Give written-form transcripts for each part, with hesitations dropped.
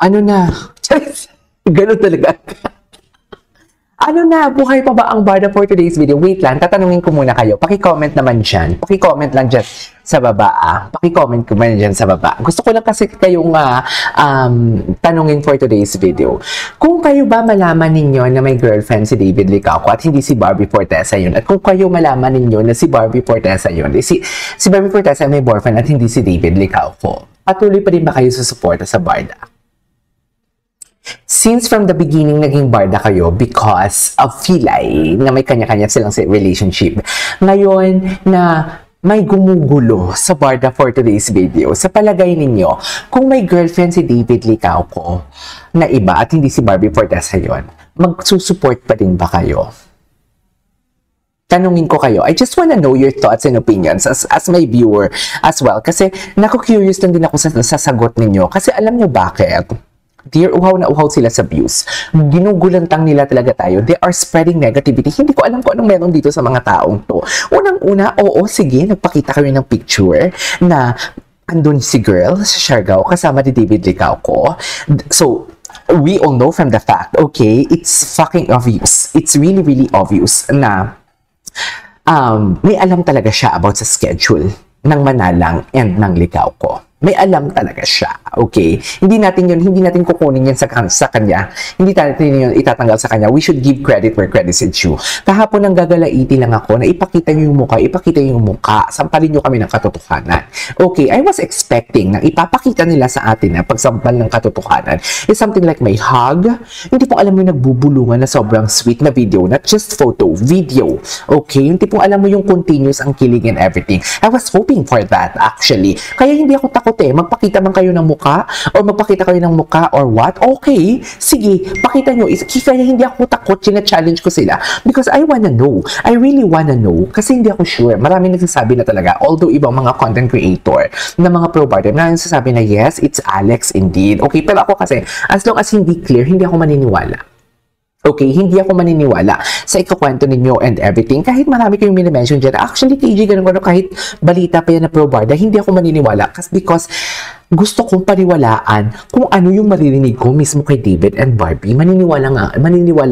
Ano na? Ganun talaga. Ano na? Buhay pa ba ang barda for today's video? Wait lang, tatanungin ko muna kayo. Paki-comment naman dyan. Paki-comment lang dyan sa baba. Paki-comment ko man dyan sa baba. Gusto ko lang kasi kayong tanungin for today's video. Kung kayo ba malaman ninyo na may girlfriend si David Licauco at hindi si Barbie Fortesa yun? At kung kayo malaman ninyo na si Barbie Fortesa yun, si Barbie Fortesa may boyfriend at hindi si David Licauco, patuloy pa rin ba kayo susuporta sa barda? Since from the beginning, naging barda kayo because of Filay, na may kanya-kanya silang relationship. Ngayon na may gumugulo sa barda for today's video, sa palagay ninyo, kung may girlfriend si David Licauco na iba at hindi si Barbie Fortesa yun, magsusupport pa din ba kayo? Tanungin ko kayo. I just wanna know your thoughts and opinions as my viewer as well. Kasi naku-curious lang din ako sa sagot ninyo. Kasi alam nyo bakit? Dear, uhaw na uhaw sila sa views. Ginugulantang nila talaga tayo. They are spreading negativity. Hindi ko alam kung anong meron dito sa mga taong to. Unang-una, oo, sige, nagpakita kami ng picture na andun si girl sa Siargao kasama ni David Licauco. So, we all know from the fact, okay, it's fucking obvious. It's really, really obvious na may alam talaga siya about sa schedule ng Manalang and ng Licauco. May alam talaga siya, okay? Hindi natin kukunin yan sa kanya. Hindi natin yun itatanggal sa kanya. We should give credit where credit is due. Kahapon nang gagalaiti lang ako na ipakita nyo yung mukha. Sampalin nyo kami ng katotohanan. Okay, I was expecting na ipapakita nila sa atin na pagsampal ng katotohanan is something like may hug. Hindi po alam mo yung nagbubulungan na sobrang sweet na video, not just photo, video. Okay, hindi po alam mo yung continuous ang kilig and everything. I was hoping for that actually. Kaya hindi ako takot magpakita man kayo ng mukha or magpakita kayo ng mukha or what, okay, sige, pakita nyo. Kaya hindi ako takot, challenge ko sila because I wanna know. I really wanna know kasi hindi ako sure. Maraming nagsasabi na talaga, although ibang mga content creator na mga pro-barter na nagsasabi na yes, it's Alex indeed. Okay, pero ako kasi, as long as hindi clear, hindi ako maniniwala. Okay, hindi ako maniniwala sa ikukwento ninyo and everything. Kahit marami kayong minimension dyan. Actually, KG, ganun, kahit balita pa yan na pro-barda, hindi ako maniniwala. Because gusto kong paniwalaan kung ano yung maririnig ko mismo kay David and Barbie. Maniniwala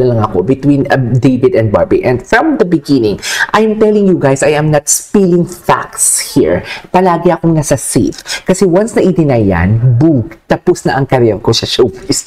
lang ako between David and Barbie. And from the beginning, I'm telling you guys, I am not spilling facts here. Palagi akong nasa safe. Kasi once na i-deny yan, boom, tapos na ang career ko sa showbiz.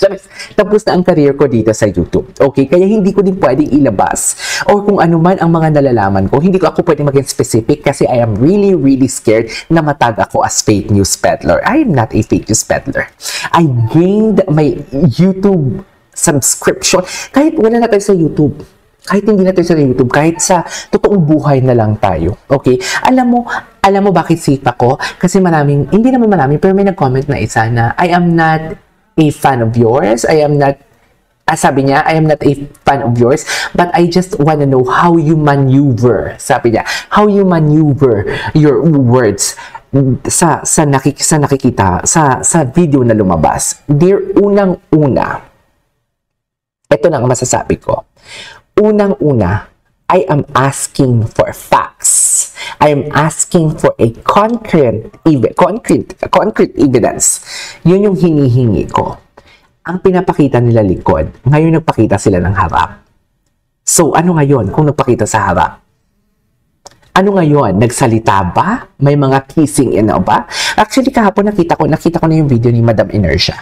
Tapos na ang career ko dito sa YouTube. Okay, kaya hindi ko din pwedeng ilabas. Or kung ano man ang mga nalalaman ko, hindi ko ako pwedeng maging specific kasi I am really, really scared na matag ako as fake news peddler. I am not a fake news peddler. I gained my YouTube subscription. Kahit wala na tayo sa YouTube. Kahit hindi na tayo sa YouTube. Kahit sa totoong buhay na lang tayo. Okay? Alam mo bakit safe ako? Kasi hindi naman maraming, pero may nag-comment na isa na, I am not a fan of yours. Sabi niya, I am not a fan of yours, but I just wanna know how you maneuver. Sabi niya, how you maneuver your words sa nakikita, sa video na lumabas. Dear, unang-una, ito na ang masasabi ko. Unang-una, I am asking for facts. I am asking for a concrete evidence. Yun yung hinihingi ko. Ang pinapakita nila likod, ngayon nagpakita sila ng harap. So, ano ngayon kung nagpakita sa harap? Ano ngayon? Nagsalita ba? May mga kissing ba? Actually, kahapon nakita ko na yung video ni Madam Inertia.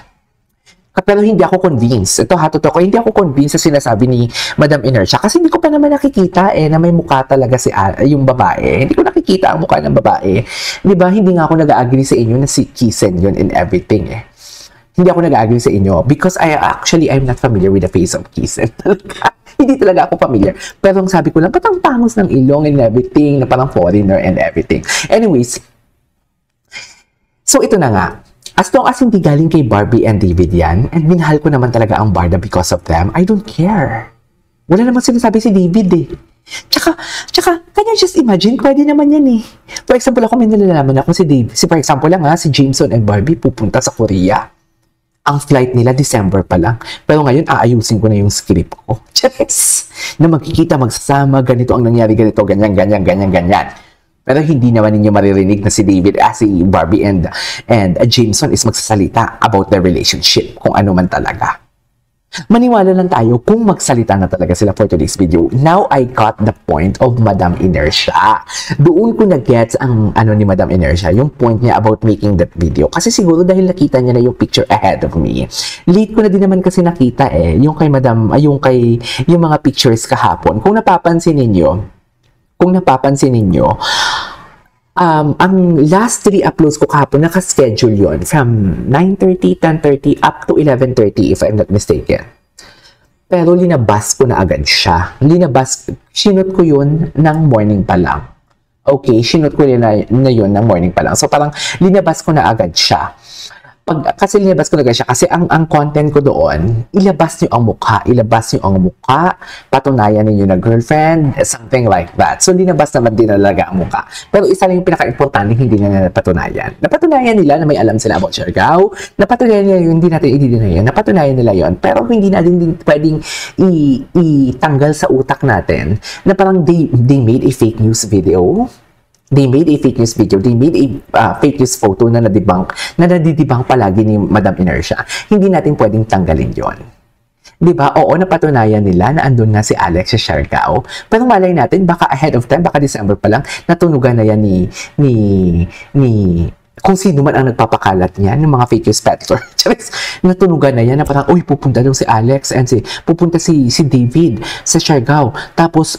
Pero hindi ako convinced. Ito totoo ko, hindi ako convinced sa sinasabi ni Madam Inertia. Kasi hindi ko pa naman nakikita na may mukha talaga yung babae. Hindi ko nakikita ang mukha ng babae. Di ba? Hindi nga ako nag-agree sa inyo na si Kisen yun and everything Hindi ako nag-agree sa inyo because I'm not familiar with the face of Kisen. Hindi talaga ako familiar. Pero ang sabi ko lang, ba't ang tangos ng ilong and everything, na parang foreigner and everything. Anyways, so ito na nga. As long as hindi galing kay Barbie and David yan, and minahal ko naman talaga ang barda because of them, I don't care. Wala naman sinasabi si David Tsaka, can you just imagine, pwede naman yan For example, ako may nalalaman ako si David. For example lang si Jameson and Barbie pupunta sa Korea. Ang flight nila, December pa lang. Pero ngayon, aayusin ko na yung script ko. Yes! Na magkikita, magsasama, ganito ang nangyari, ganito, ganyan, ganyan, ganyan, ganyan. Pero hindi naman ninyo maririnig na si David, si Barbie and Jameson is magsasalita about their relationship, kung ano man talaga. Maniwala lang tayo kung magsalita na talaga sila for today's video. Now, I got the point of Madam Inertia. Doon ko na-gets ang ano ni Madam Inertia, yung point niya about making that video. Kasi siguro dahil nakita niya na yung picture ahead of me. Late ko na din naman kasi nakita yung kay Madam, yung mga pictures kahapon. Kung napapansin ninyo, ang last 3 uploads ko kahapon, naka-schedule yon from 9:30, 10:30, up to 11:30 if I'm not mistaken. Pero linabas ko na agad siya. Sinot ko yun ng morning pa lang. Okay, sinot ko na yun ng morning pa lang. So parang linabas ko na agad siya. Kasi linabas ko na agad siya. Kasi ang content ko doon, ilabas niyo ang mukha, patunayan niyo na girlfriend, something like that. So linabas naman din talaga ang mukha. Pero isa lang yung pinaka-importante, hindi na napatunayan. Napatunayan nila na may alam sila about Siargao. Napatunayan nila yun, hindi natin i-deny. Napatunayan nila yun. Pero hindi natin din pwedeng itanggal sa utak natin na parang they made a fake news video. They made a fake news video. They made a fake news photo na nadidibang palagi ni Madam Inertia. Hindi natin pwedeng tanggalin yon. Diba? Oo, napatunayan nila na andun na si Alex sa Siargao. Pero malay natin, baka ahead of time, baka December pa lang, natunugan na yan ni kung sino man ang nagpapakalat niyan, ng mga fake news peddler. Natunugan na yan na parang, uy, pupunta daw si Alex and pupunta si David sa Siargao. Tapos,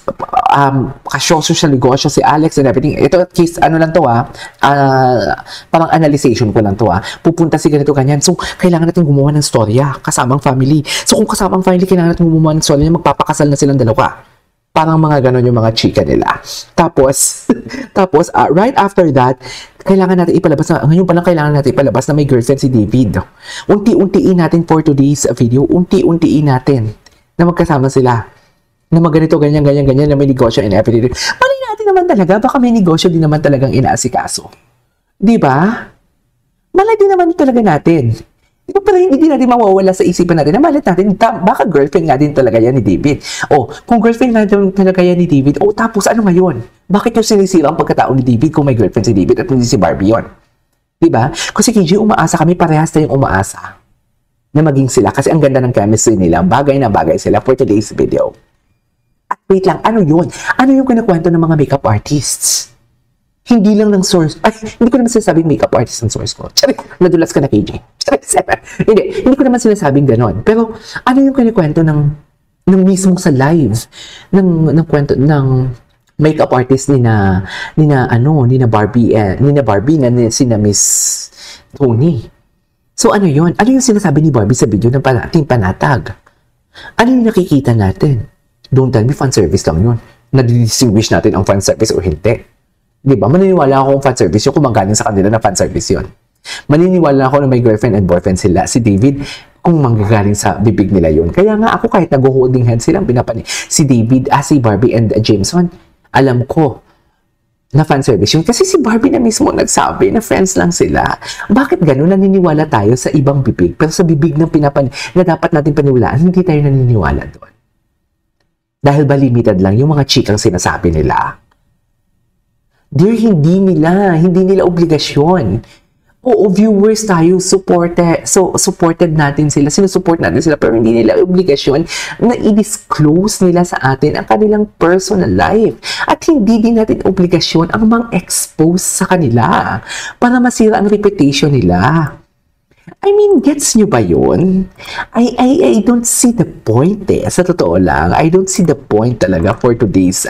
kasyoso siya, negosyo si Alex and everything. Ito, case, ano lang to parang analyzation ko lang to Pupunta si ganito, ganyan. So, kailangan natin gumawa ng storya, kasamang family. So, kung kasamang family, kailangan natin gumawa ng storya, magpapakasal na silang dalawa. Parang mga ganon yung mga chika nila. Tapos, right after that, kailangan natin ipalabas na, ngayon pa lang kailangan natin ipalabas na may girlfriend si David. Unti-untiin natin for today's video, unti-untiin natin na magkasama sila. Na magganito, ganyan, na may negosyo and everything. Malay natin naman talaga, baka may negosyo din naman talagang inaasikaso. Diba? Malay din naman talaga natin. Diba, pero hindi din natin mawawala sa isipan natin na malit natin, baka girlfriend nga din talaga yan ni David. Kung girlfriend nga din talaga yan ni David, tapos ano ngayon? Bakit yung sinisira ang pagkatao ni David kung may girlfriend si David at hindi si Barbie yun? Diba? Kasi KJ, umaasa kami, parehas tayong umaasa na maging sila kasi ang ganda ng chemistry nila, bagay na bagay sila for today's video. At wait lang, ano yun? Ano yung kinakwento ng mga makeup artists? Hindi lang ng source. Ay, hindi ko naman sinasabing makeup artist ang source ko. Charis, nadulas ka na, KJ. Charis, hindi ko naman sinasabing ganon. Pero, ano yung kinikwento ng mismo sa live ng kwento ng makeup artist ni na Barbie na sina Miss Tony. So, ano yun? Ano yung sinasabi ni Barbie sa video ng Team Panatag? Ano yung nakikita natin? Don't tell me fan service lang yun. Nadidistinguish natin ang fan service o hindi. Diba? Maniniwala ako kung fan service yun, kung manggaling sa kanila na fan service yun. Maniniwala ako na may girlfriend and boyfriend sila, si David, kung manggagaling sa bibig nila yun. Kaya nga ako kahit nag-holding hands silang si David, si Barbie and Jameson, alam ko na fan service yun. Kasi si Barbie na mismo nagsabi na friends lang sila. Bakit ganun? Naniniwala tayo sa ibang bibig, pero sa bibig ng na dapat natin paniwalaan, hindi tayo naniniwala doon. Dahil ba limited lang yung mga chikang sinasabi nila? Dear, hindi nila obligasyon. Oo, viewers tayo, supported natin sila, sinusupport natin sila, pero hindi nila obligasyon na i-disclose nila sa atin ang kanilang personal life. At hindi din natin obligasyon ang mang-expose sa kanila para masira ang reputation nila. I mean, gets nyo ba yun? I don't see the point Sa totoo lang, I don't see the point talaga for today's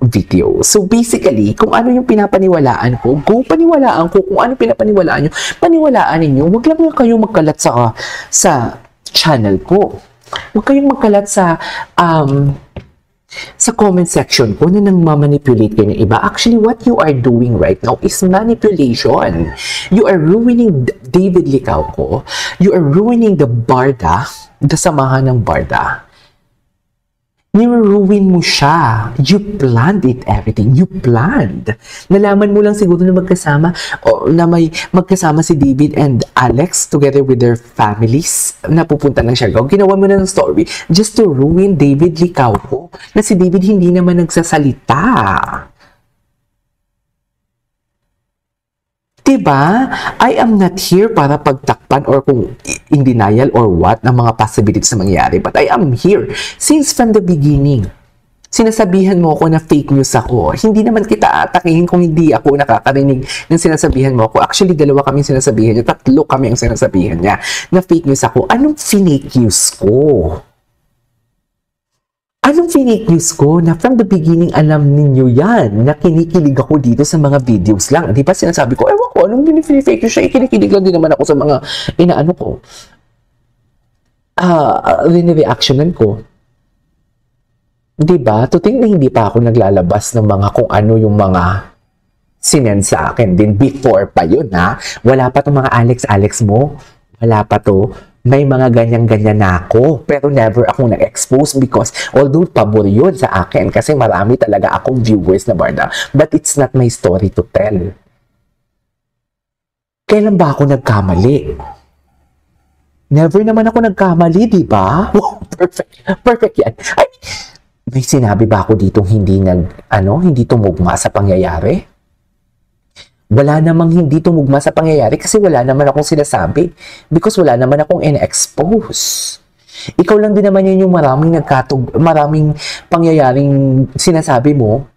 video. So basically, kung ano yung pinapaniwalaan ko, paniwalaan ko. Kung ano pinapaniwalaan nyo, paniwalaan ninyo. Huwag lang kayo magkalat sa channel ko. Huwag kayong magkalat sa comment section ko na nang mamanipulate kayo ng iba. Actually, what you are doing right now is manipulation. You are ruining David Licauco. You are ruining the Barda, the samahan ng Barda. Niruruin mo siya. You planned it, everything. You planned. Nalaman mo lang siguro na magkasama, o na may magkasama si David and Alex together with their families na pupunta ng Siargao. Ginawa mo na ng story just to ruin David Licauco na si David hindi naman nagsasalita. Diba? I am not here para pagtakpan or kung in denial or what ng mga possibilities na mangyari. But I am here since from the beginning. Sinasabihan mo ako na fake news ako. Hindi naman kita atakihin kung hindi ako nakakarinig ng sinasabihan mo ako. Actually, dalawa kami sinasabihan niya. 3 kami ang sinasabihan niya na fake news ako. Anong fake news ko? Anong fake news ko na from the beginning alam ninyo yan na kinikilig ako dito sa mga videos lang. Di ba sinasabi ko, ewan ko, anong fake news siya? Kinikilig lang din naman ako sa mga inaano ko. Reactionan ko. Di ba? To think na hindi pa ako naglalabas ng mga kung ano yung mga sinend sa akin din before pa yun, ha? Wala pa itong mga Alex mo. Wala pa to. May mga ganyan-ganyan na ako. Pero never akong na-expose because although pabor yun sa akin kasi marami talaga akong viewers na barda. But it's not my story to tell. Kailan ba ako nagkamali? Never naman ako nagkamali, di ba? Perfect. Perfect yan. I mean, may sinabi ba ako dito hindi hindi tumugma sa pangyayari? Wala namang hindi tumugma sa pangyayari kasi wala naman akong sinasabi. Because wala naman akong in-expose. Ikaw lang din naman yun yung maraming pangyayaring sinasabi mo.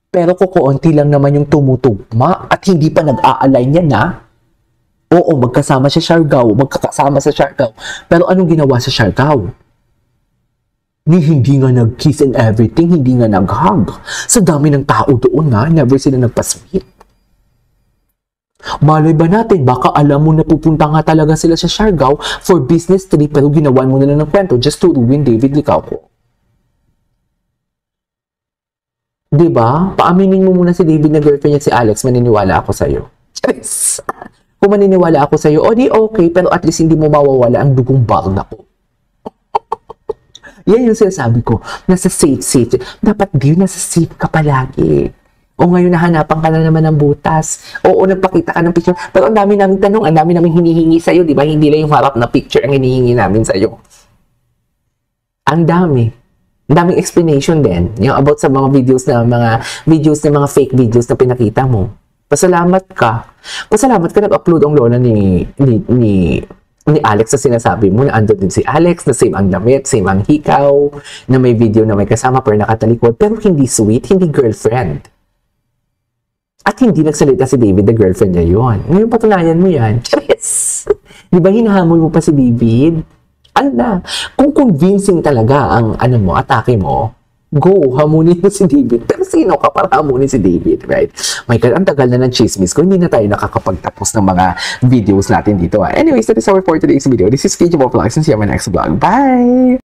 Pero kukunti lang naman yung tumutugma at hindi pa nag-a-align yan, ha? Oo, magkasama sa Siargao. Magkakasama sa Siargao. Pero anong ginawa sa Siargao? Hindi nga nag-kiss and everything. Hindi nga nag-hug. Sa dami ng tao doon, ha? Never sila nagpa-sweet. Malay ba natin, baka alam mo na pupunta nga talaga sila sa Siargao for business trip pero ginawan mo na lang ng kwento just to ruin David Licauco. Diba? Paaminin mo muna si David na girlfriend niya si Alex, maniniwala ako sa'yo. Yes. Kung maniniwala ako sa'yo, o di okay, pero at least hindi mo mawawala ang dugong barna ko. Yan yung sinasabi ko, nasa safe. Dapat di nasa safe ka palagi. O ngayon nahanapan ka na naman ng butas. Oo, nagpakita ka ng picture. Pero ang dami naming tanong, ang dami naming hinihingi sa'yo, di ba? Hindi lang yung harap na picture ang hinihingi namin sa'yo. Ang dami. Ang daming explanation din. Yung about sa mga videos na mga fake videos na pinakita mo. Pasalamat ka. Nag-upload ang lola ni Alex na sinasabi mo na andun din si Alex, na same ang damit, same ang hikaw, na may video na may kasama pero nakatalikod. Pero hindi sweet, hindi girlfriend. At hindi nagsalita si David na girlfriend niya yun. Ngayon patunayan mo yan. Charis! Di ba hinahamon mo pa si David? Kung convincing talaga ang atake mo, go, hamunin mo si David. Pero sino ka para hamunin si David, right? My God, ang tagal na ng chismis ko. Hindi na tayo nakakapagtapos ng mga videos natin dito. Anyways, that is our for today's video. This is KJ Vlogs and see you on my next vlog. Bye!